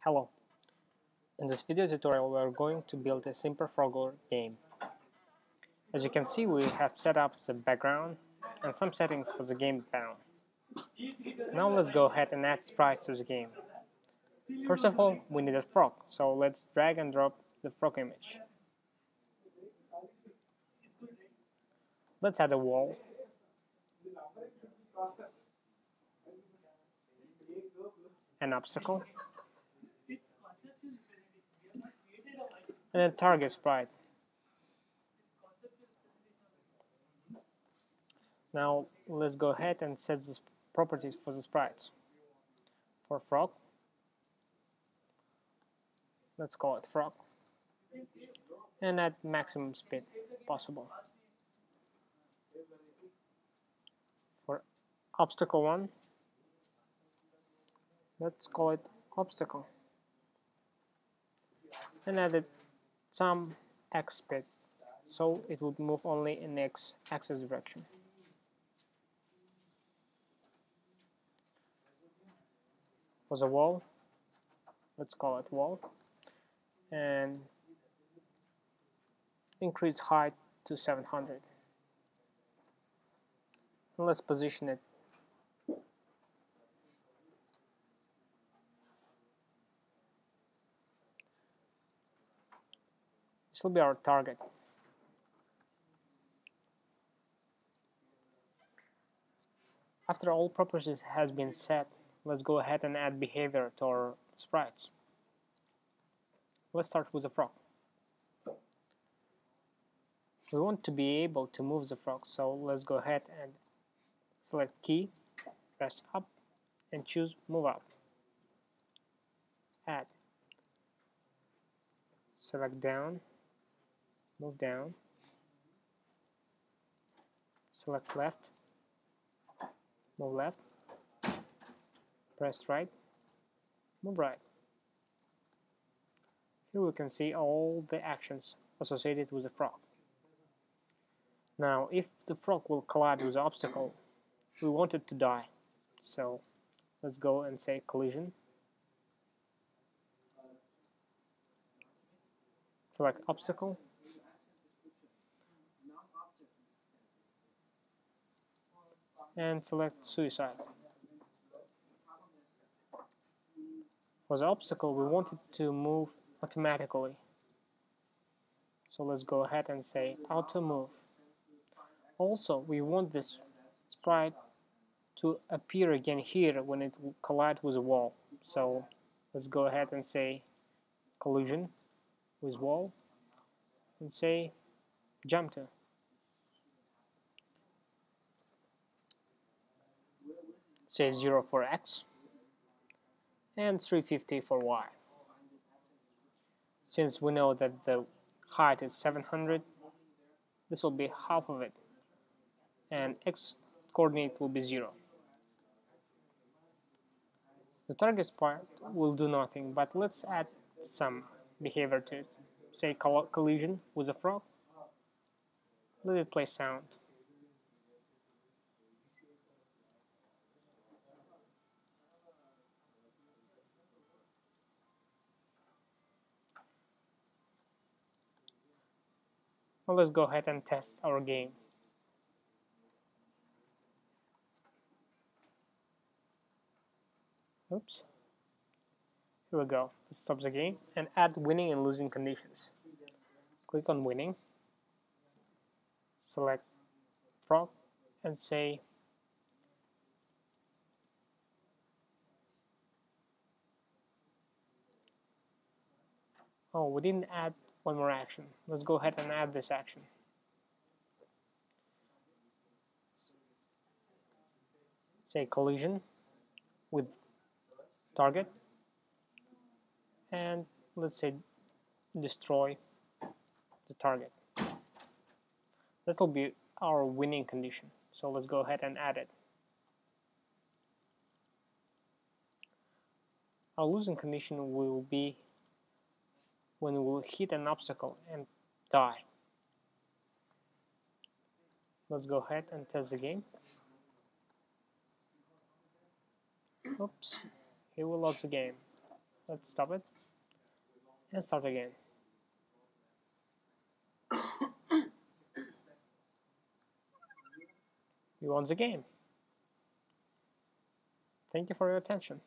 Hello. In this video tutorial we are going to build a simple Frogger game. As you can see, we have set up the background and some settings for the game panel. Now let's go ahead and add sprites to the game. First of all, we need a frog, so let's drag and drop the frog image. Let's add a wall. An obstacle. And a target sprite. Now let's go ahead and set the properties for the sprites. For frog, let's call it frog, and at maximum speed possible. For obstacle 1, let's call it obstacle, and add some x speed, so it would move only in x-axis direction. For the wall, let's call it wall, and increase height to 700. And let's position it. This will be our target. After all properties has been set, let's go ahead and add behavior to our sprites. Let's start with the frog. We want to be able to move the frog, so let's go ahead and select key, press up, and choose move up. Add. Select down, move down. Select left, move left. Press right, move right. Here we can see all the actions associated with the frog. Now, if the frog will collide with the obstacle, we want it to die. So let's go and say collision. Select obstacle. And select suicide. For the obstacle, we want it to move automatically. So let's go ahead and say auto move. Also, we want this sprite to appear again here when it will collide with a wall. So let's go ahead and say collision with wall and say jump to. Say 0 for X and 350 for Y. Since we know that the height is 700, this will be half of it, and X coordinate will be 0. The target sprite will do nothing, but let's add some behavior to it. Say collision with a frog. Let it play sound. Now let's go ahead and test our game. Oops. Here we go. Let's stop the game and add winning and losing conditions. Click on winning. Select frog and say oh, we didn't add one more action. Let's go ahead and add this action. Say collision with target, and let's say destroy the target. That will be our winning condition. So let's go ahead and add it. Our losing condition will be when we will hit an obstacle and die. Let's go ahead and test the game. Oops, he will lose the game. let's stop it and start again. We won the game. Thank you for your attention.